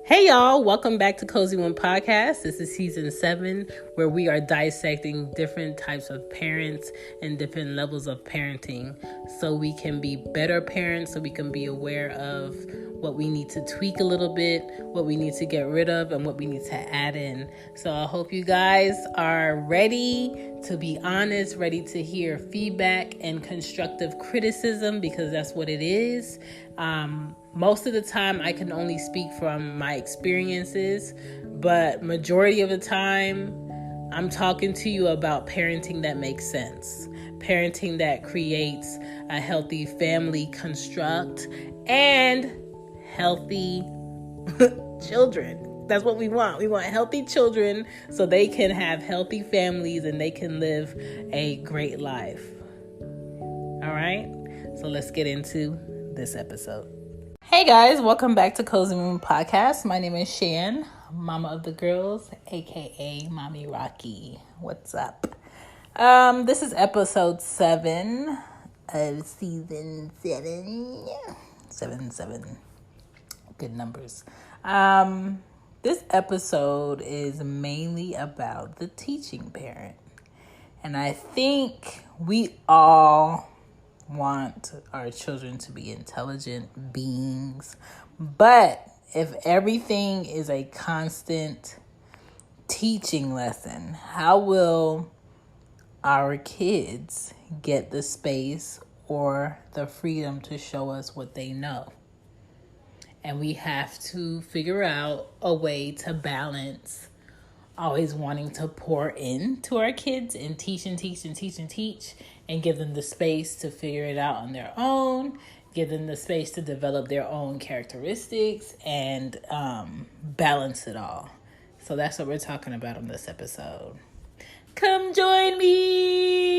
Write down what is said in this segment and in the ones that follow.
Hey y'all, welcome back to Cozy One Podcast. This is season 7, where we are dissecting different types of parents and different levels of parenting so we can be better parents, so we can be aware of what we need to tweak a little bit, what we need to get rid of, and what we need to add in. So I hope you guys are ready to be honest, ready to hear feedback and constructive criticism, because that's what it is. Most of the time I can only speak from my experiences, but majority of the time I'm talking to you about parenting that makes sense, parenting that creates a healthy family construct and healthy children. That's what we want. We want healthy children so they can have healthy families and they can live a great life. All right, so let's get into this episode. Hey guys, welcome back to Cozy Room Podcast. My name is Shan, mama of the girls, aka Mommy Rocky. What's up? This is episode 7 of season 7. 7. Good numbers. This episode is mainly about the teaching parent. And I think we all want our children to be intelligent beings, but if everything is a constant teaching lesson, how will our kids get the space or the freedom to show us what they know? And we have to figure out a way to balance always wanting to pour into our kids and teach, and give them the space to figure it out on their own, give them the space to develop their own characteristics, and balance it all. So that's what we're talking about on this episode. Come join me.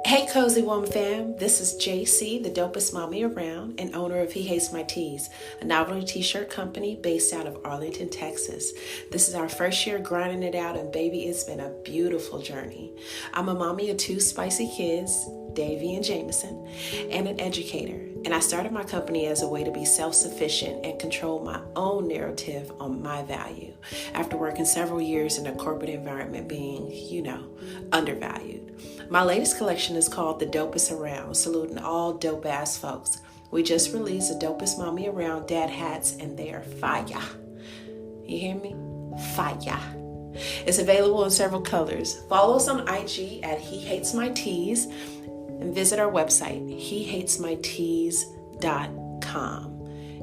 Hey Cozy Woman fam, this is JC, the dopest mommy around and owner of He Hates My Tees, a novelty t-shirt company based out of Arlington, Texas. This is our first year grinding it out, and baby, it's been a beautiful journey. I'm a mommy of 2 spicy kids, Davy and Jameson, and an educator. And I started my company as a way to be self-sufficient and control my own narrative on my value after working several years in a corporate environment being, undervalued. My latest collection is called The Dopest Around, saluting all dope ass folks. We just released the Dopest Mommy Around dad hats, and they are fire. You hear me? Fire. It's available in several colors. Follow us on IG at He Hates My Tees, and visit our website, hehatesmytees.com.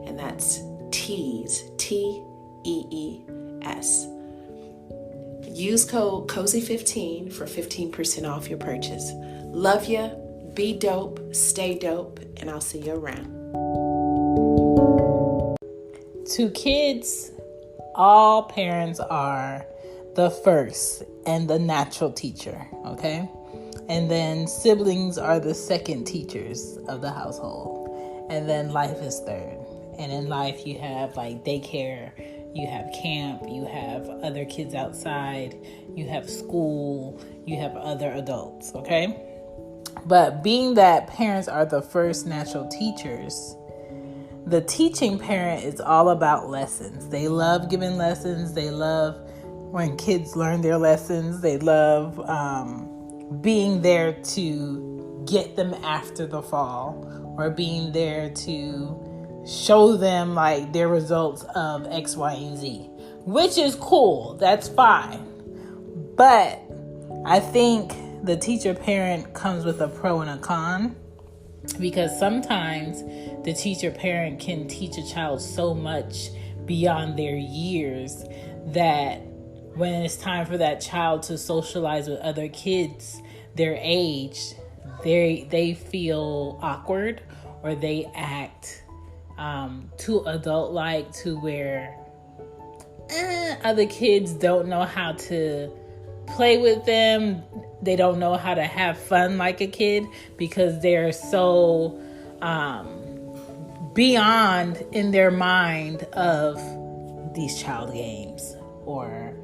And that's tees, Tees. Use code COZY15 for 15% off your purchase. Love ya, be dope, stay dope, and I'll see you around. To kids, all parents are the first and the natural teacher, okay? And then siblings are the second teachers of the household. And then life is third. And in life you have like daycare, you have camp, you have other kids outside, you have school, you have other adults, okay? But being that parents are the first natural teachers, the teaching parent is all about lessons. They love giving lessons. They love when kids learn their lessons. They love being there to get them after the fall, or being there to show them like their results of X, Y, and Z, which is cool. That's fine. But I think the teacher parent comes with a pro and a con, because sometimes the teacher parent can teach a child so much beyond their years that when it's time for that child to socialize with other kids their age, they feel awkward, or they act too adult-like, to where other kids don't know how to play with them. They don't know how to have fun like a kid, because they're so beyond in their mind of these child games, or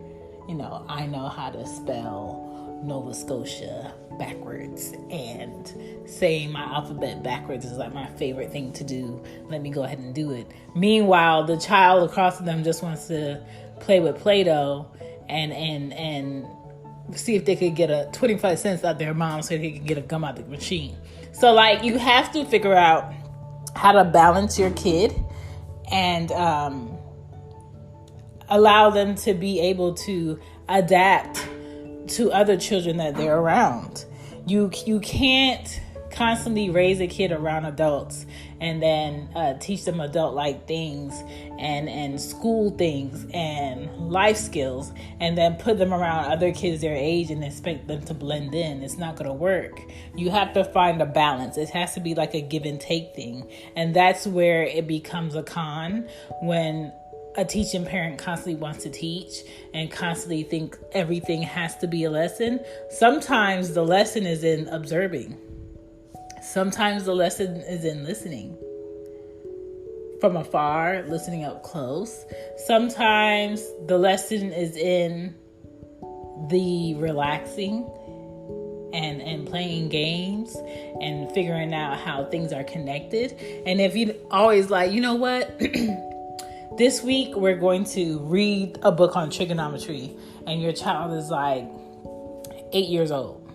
I know how to spell Nova Scotia backwards, and saying my alphabet backwards is like my favorite thing to do. Let me go ahead and do it. Meanwhile, the child across from them just wants to play with Play-Doh and see if they could get a 25 cents out their mom so they can get a gum out the machine. So like, you have to figure out how to balance your kid and allow them to be able to adapt to other children that they're around. You can't constantly raise a kid around adults and then teach them adult-like things and school things and life skills, and then put them around other kids their age and expect them to blend in. It's not going to work. You have to find a balance. It has to be like a give and take thing. And that's where it becomes a con, when a teaching parent constantly wants to teach and constantly think everything has to be a lesson. Sometimes the lesson is in observing. Sometimes the lesson is in listening from afar, listening up close. Sometimes the lesson is in the relaxing and playing games and figuring out how things are connected. And if you always like, you know what? This week, we're going to read a book on trigonometry, and your child is like 8 years old,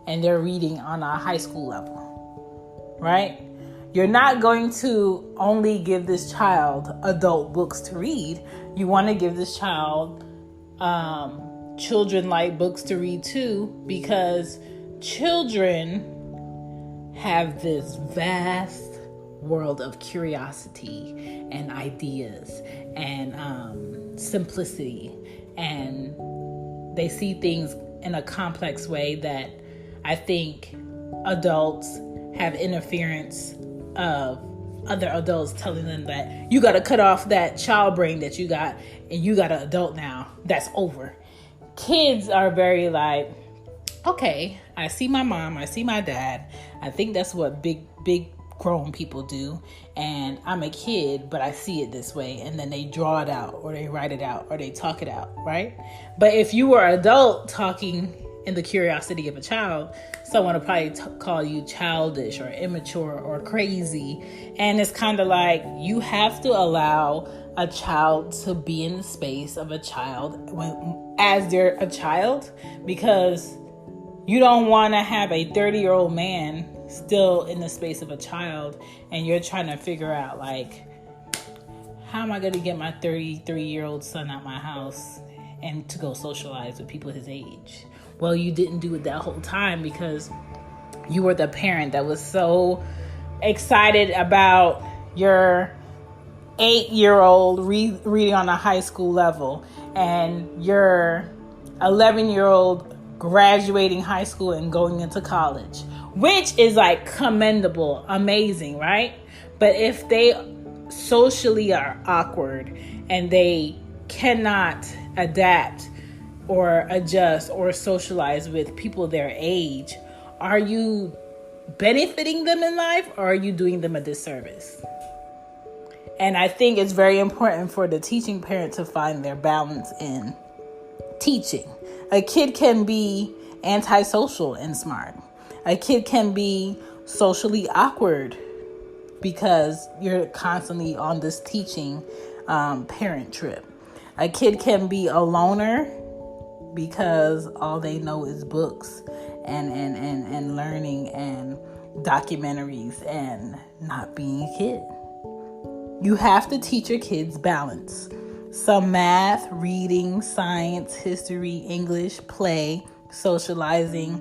and they're reading on a high school level, right? You're not going to only give this child adult books to read. You want to give this child children-like books to read too, because children have this vast world of curiosity and ideas and simplicity, and they see things in a complex way that I think adults have interference of other adults telling them that you got to cut off that child brain that you got and you got an adult now. That's over. Kids are very like, okay, I see my mom, I see my dad. I think that's what big grown people do, and I'm a kid, but I see it this way, and then they draw it out, or they write it out, or they talk it out, right? But if you were an adult talking in the curiosity of a child, someone would probably call you childish or immature or crazy. And it's kind of like, you have to allow a child to be in the space of a child as they're a child, because you don't want to have a 30-year-old man still in the space of a child, and you're trying to figure out like, how am I going to get my 33-year-old son out my house and to go socialize with people his age? Well, you didn't do it that whole time because you were the parent that was so excited about your 8-year-old reading on a high school level, and your 11-year-old graduating high school and going into college, which is like commendable, amazing, right? But if they socially are awkward and they cannot adapt or adjust or socialize with people their age, are you benefiting them in life, or are you doing them a disservice? And I think it's very important for the teaching parent to find their balance in teaching. A kid can be antisocial and smart. A kid can be socially awkward because you're constantly on this teaching parent trip. A kid can be a loner because all they know is books and learning and documentaries and not being a kid. You have to teach your kids balance. Some math, reading, science, history, English, play, socializing,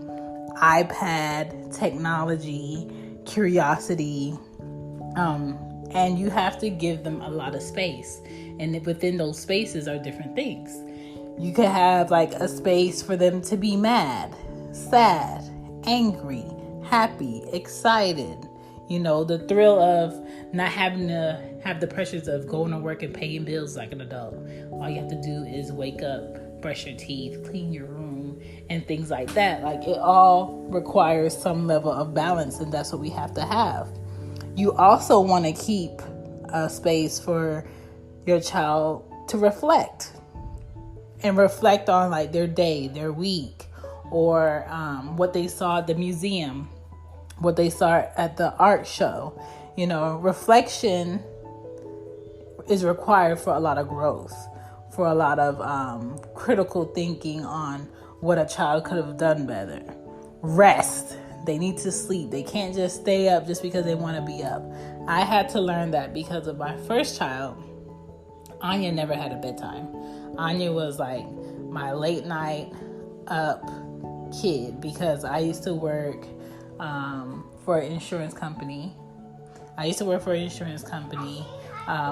iPad, technology, curiosity, and you have to give them a lot of space. And within those spaces are different things. You could have like a space for them to be mad, sad, angry, happy, excited. You know, the thrill of not having to have the pressures of going to work and paying bills like an adult. All you have to do is wake up, brush your teeth, clean your room, and things like that. Like, it all requires some level of balance, and that's what we have to have. You also want to keep a space for your child to reflect on like their day, their week, or what they saw at the museum, what they saw at the art show. Reflection is required for a lot of growth, for a lot of critical thinking on what a child could have done better. Rest. They need to sleep. They can't just stay up just because they want to be up. I had to learn that because of my first child. Anya never had a bedtime. Anya was like my late night up kid because I used to work for an insurance company.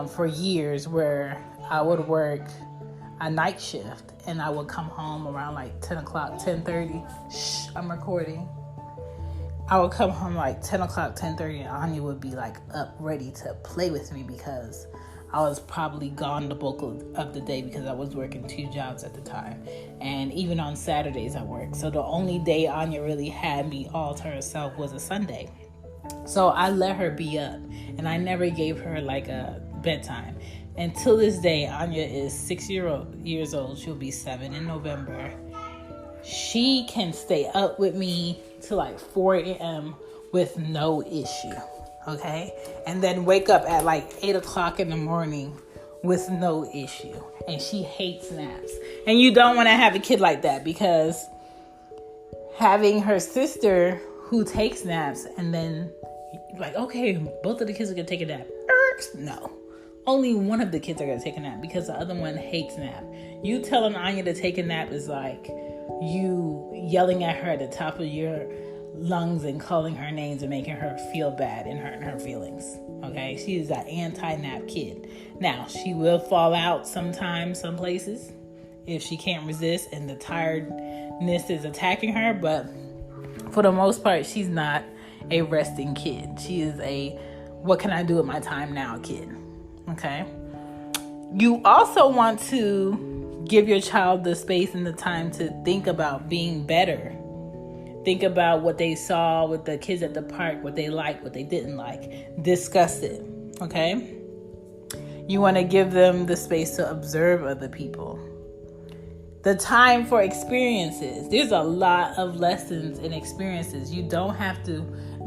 For years where I would work a night shift and I would come home around like 10 o'clock, 10:30. I'm recording. I would come home like 10 o'clock, 10:30, and Anya would be like up ready to play with me because I was probably gone the bulk of the day because I was working 2 jobs at the time. And even on Saturdays I worked. So the only day Anya really had me all to herself was a Sunday. So I let her be up and I never gave her like a bedtime. Until this day, Anya is 6 years old. She'll be 7 in November. She can stay up with me till like 4 a.m. with no issue. Okay? And then wake up at like 8 o'clock in the morning with no issue. And she hates naps. And you don't want to have a kid like that because having her sister who takes naps and then like, okay, both of the kids are going to take a nap. No. Only one of the kids are going to take a nap because the other one hates nap. You telling Anya to take a nap is like you yelling at her at the top of your lungs and calling her names and making her feel bad and hurting her feelings. Okay? She is an anti-nap kid. Now, she will fall out sometimes, some places, if she can't resist and the tiredness is attacking her. But for the most part, she's not a resting kid. She is a what can I do with my time now kid. Okay? You also want to give your child the space and the time to think about being better. Think about what they saw with the kids at the park, what they liked, what they didn't like. Discuss it. Okay? You want to give them the space to observe other people. The time for experiences. There's a lot of lessons and experiences. You don't have to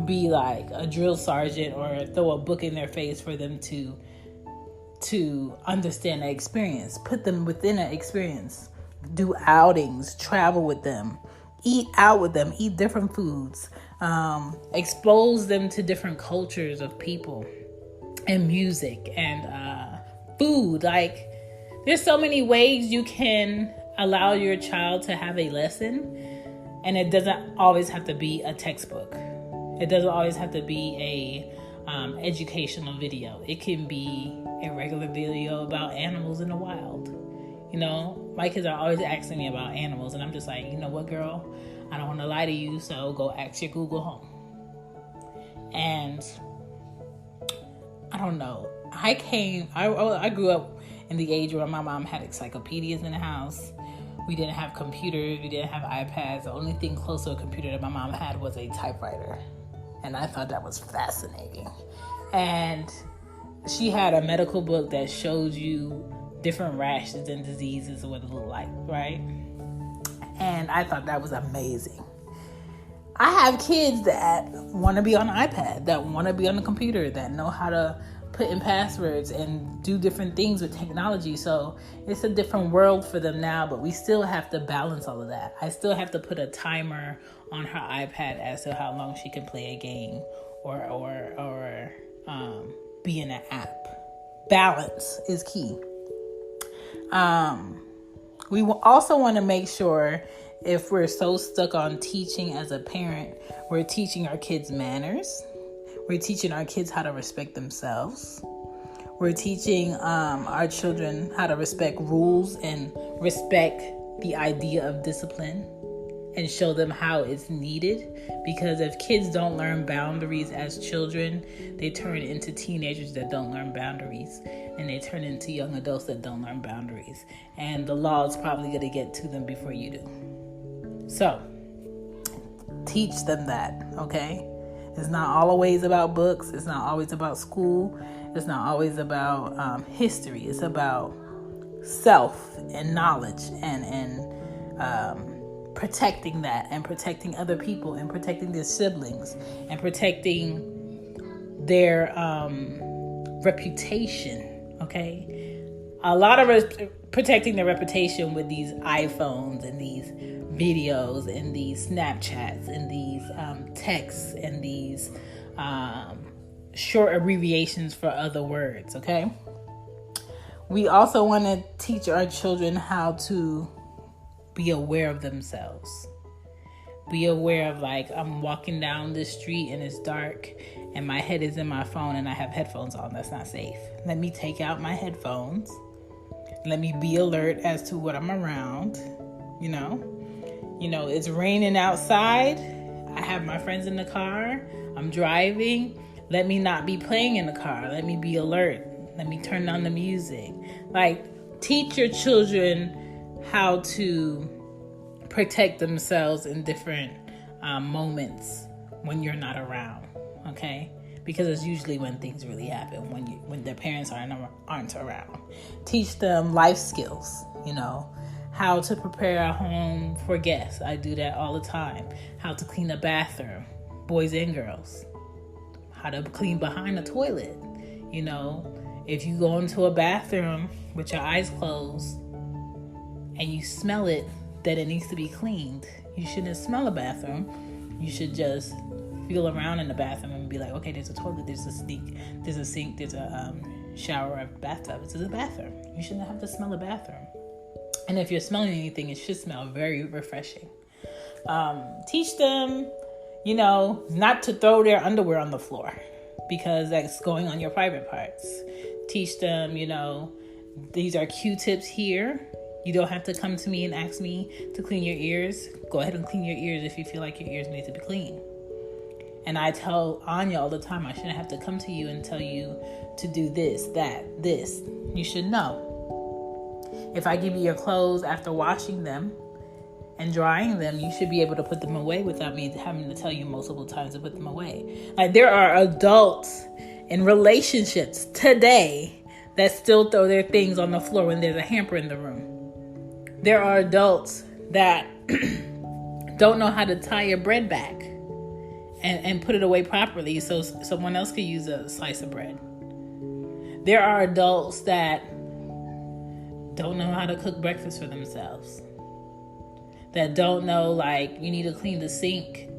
be like a drill sergeant or throw a book in their face for them to understand the experience. Put them within an experience. Do outings, travel with them, eat out with them, eat different foods, expose them to different cultures of people and music and food. Like, there's so many ways you can allow your child to have a lesson, and it doesn't always have to be a textbook. It doesn't always have to be a educational video. It can be a regular video about animals in the wild. My kids are always asking me about animals, and I'm just like, you know what, girl? I don't want to lie to you, so go ask your Google Home. And I don't know. I grew up in the age where my mom had encyclopedias in the house. We didn't have computers. We didn't have iPads. The only thing close to a computer that my mom had was a typewriter. And I thought that was fascinating. And she had a medical book that shows you different rashes and diseases and what it looked like, right? And I thought that was amazing. I have kids that want to be on an iPad, that want to be on the computer, that know how to put in passwords and do different things with technology. So it's a different world for them now, but we still have to balance all of that. I still have to put a timer on her iPad as to how long she can play a game or be in an app. Balance is key. We also want to make sure, if we're so stuck on teaching as a parent, we're teaching our kids manners. We're teaching our kids how to respect themselves. We're teaching our children how to respect rules and respect the idea of discipline and show them how it's needed. Because if kids don't learn boundaries as children, they turn into teenagers that don't learn boundaries. And they turn into young adults that don't learn boundaries. And the law is probably going to get to them before you do. So, teach them that, okay? It's not always about books. It's not always about school. It's not always about history. It's about self and knowledge and protecting that and protecting other people and protecting their siblings and protecting their reputation. Okay, a lot of protecting their reputation with these iPhones and these videos and these Snapchats and these texts and these short abbreviations for other words. Okay, we also want to teach our children how to be aware of themselves. Be aware of, like, I'm walking down the street and it's dark and my head is in my phone and I have headphones on. That's not safe. Let me take out my headphones. Let me be alert as to what I'm around. You know, it's raining outside. I have my friends in the car. I'm driving. Let me not be playing in the car. Let me be alert. Let me turn on the music. Like, teach your children how to protect themselves in different moments when you're not around, okay? Because it's usually when things really happen, when their parents aren't around. Teach them life skills, how to prepare a home for guests. I do that all the time. How to clean a bathroom, boys and girls. How to clean behind a toilet. If you go into a bathroom with your eyes closed and you smell it, that it needs to be cleaned. You shouldn't smell a bathroom. You should just feel around in the bathroom and be like, okay, there's a toilet, there's a sink, there's a shower, a bathtub. This is a bathroom. You shouldn't have to smell a bathroom. And if you're smelling anything, it should smell very refreshing. Teach them, not to throw their underwear on the floor because that's going on your private parts. Teach them, these are Q-tips here. You don't have to come to me and ask me to clean your ears. Go ahead and clean your ears if you feel like your ears need to be cleaned. And I tell Anya all the time, I shouldn't have to come to you and tell you to do this, that, this. You should know. If I give you your clothes after washing them and drying them, you should be able to put them away without me having to tell you multiple times to put them away. Like, there are adults in relationships today that still throw their things on the floor when there's a hamper in the room. There are adults that don't know how to tie your bread back and put it away properly so someone else could use a slice of bread. There are adults that don't know how to cook breakfast for themselves. That don't know, like, you need to clean the sink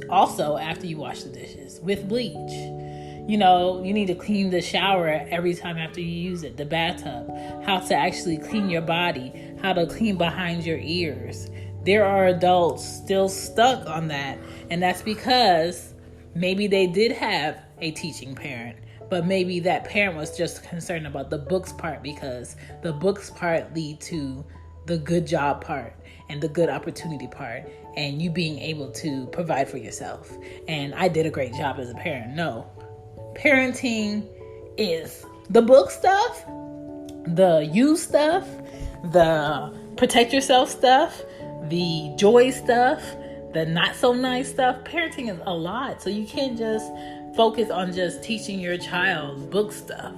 also after you wash the dishes with bleach. You need to clean the shower every time after you use it, the bathtub, how to actually clean your body, how to clean behind your ears. There are adults still stuck on that, and that's because maybe they did have a teaching parent, but maybe that parent was just concerned about the books part because the books part lead to the good job part and the good opportunity part and you being able to provide for yourself. And I did a great job as a parent. No. Parenting is the book stuff, the you stuff, the protect yourself stuff, the joy stuff, the not so nice stuff. Parenting is a lot. So you can't just focus on just teaching your child book stuff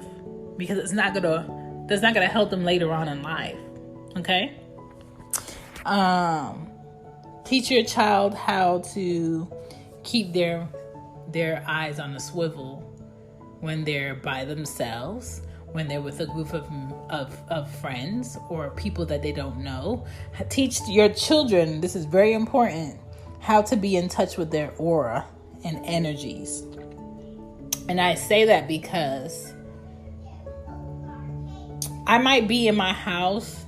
because that's not gonna help them later on in life. Okay? Teach your child how to keep their eyes on the swivel when they're by themselves, when they're with a group of friends or people that they don't know. Teach your children, this is very important, how to be in touch with their aura and energies. And I say that because I might be in my house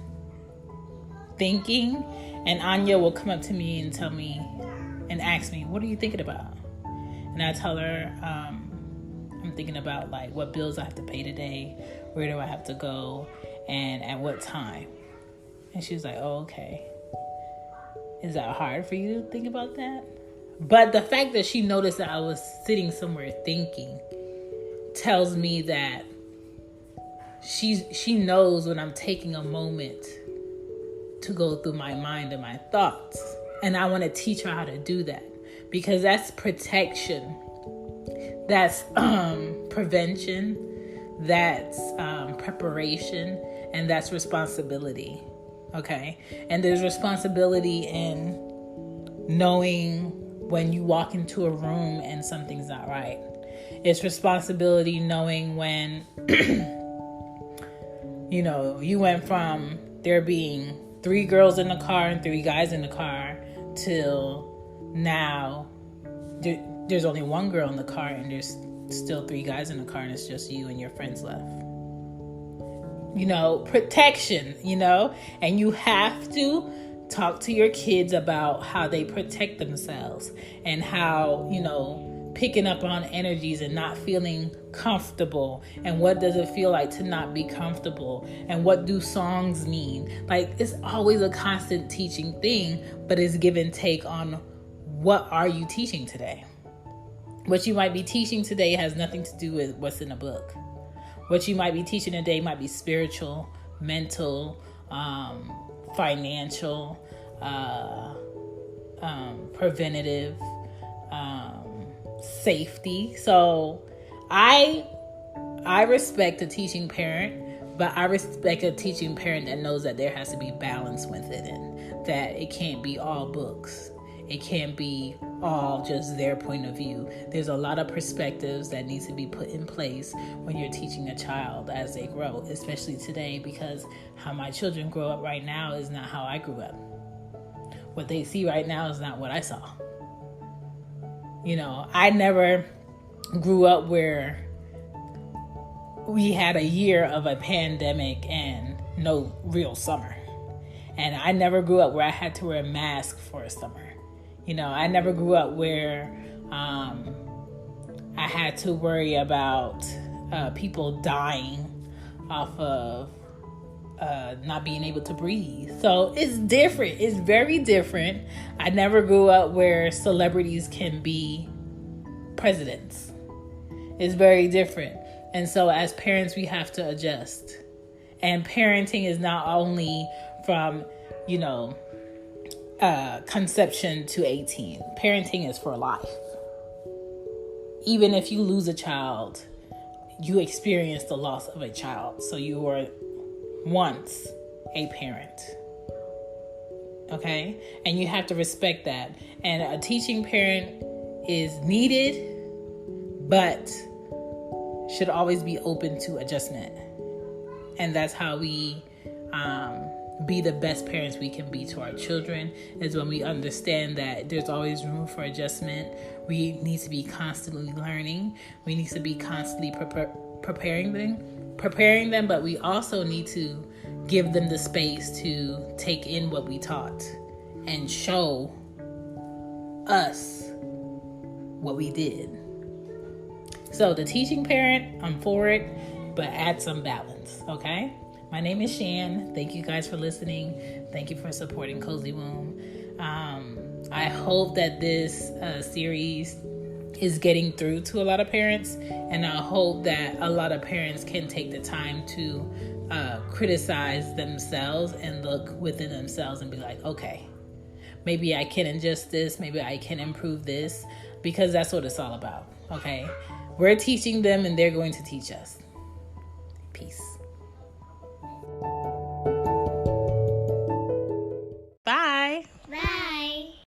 thinking, and Anya will come up to me and tell me and ask me, what are you thinking about? And I tell her, I'm thinking about, like, what bills I have to pay today, where do I have to go, and at what time. And she was like, oh, okay. Is that hard for you to think about that? But the fact that she noticed that I was sitting somewhere thinking tells me that she knows when I'm taking a moment to go through my mind and my thoughts. And I want to teach her how to do that because that's protection. That's prevention. That's preparation. And that's responsibility. Okay? And there's responsibility in knowing when you walk into a room and something's not right. It's responsibility knowing when, you went from there being 3 girls in the car and 3 guys in the car till now there's only 1 girl in the car and there's still 3 guys in the car and it's just you and your friends left. Protection, and you have to talk to your kids about how they protect themselves and how, picking up on energies and not feeling comfortable, and what does it feel like to not be comfortable, and what do songs mean. Like, it's always a constant teaching thing, but it's give and take on what are you teaching today. What you might be teaching today has nothing to do with what's in a book. What you might be teaching today might be spiritual, mental, financial, preventative, safety. So I respect a teaching parent, but I respect a teaching parent that knows that there has to be balance with it, and that it can't be all books. It can't be all just their point of view. There's a lot of perspectives that needs to be put in place when you're teaching a child as they grow, especially today, because how my children grow up right now is not how I grew up. What they see right now is not what I saw. I never grew up where we had a year of a pandemic and no real summer. And I never grew up where I had to wear a mask for a summer. I never grew up where I had to worry about people dying off of not being able to breathe. So it's different. It's very different. I never grew up where celebrities can be presidents. It's very different. And so as parents, we have to adjust. And parenting is not only from, conception to 18. Parenting is for life. Even if you lose a child, you experience the loss of a child. So you were once a parent. Okay? And you have to respect that. And a teaching parent is needed, but should always be open to adjustment. And that's how we be the best parents we can be to our children, is when we understand that there's always room for adjustment. We need to be constantly learning. We need to be constantly preparing them, but we also need to give them the space to take in what we taught and show us what we did. So the teaching parent, I'm for it, but add some balance, okay? My name is Shan. Thank you guys for listening. Thank you for supporting Cozy Womb. I hope that this series is getting through to a lot of parents, and I hope that a lot of parents can take the time to criticize themselves and look within themselves and be like, okay, maybe I can adjust this, maybe I can improve this, because that's what it's all about, okay? We're teaching them and they're going to teach us. Peace.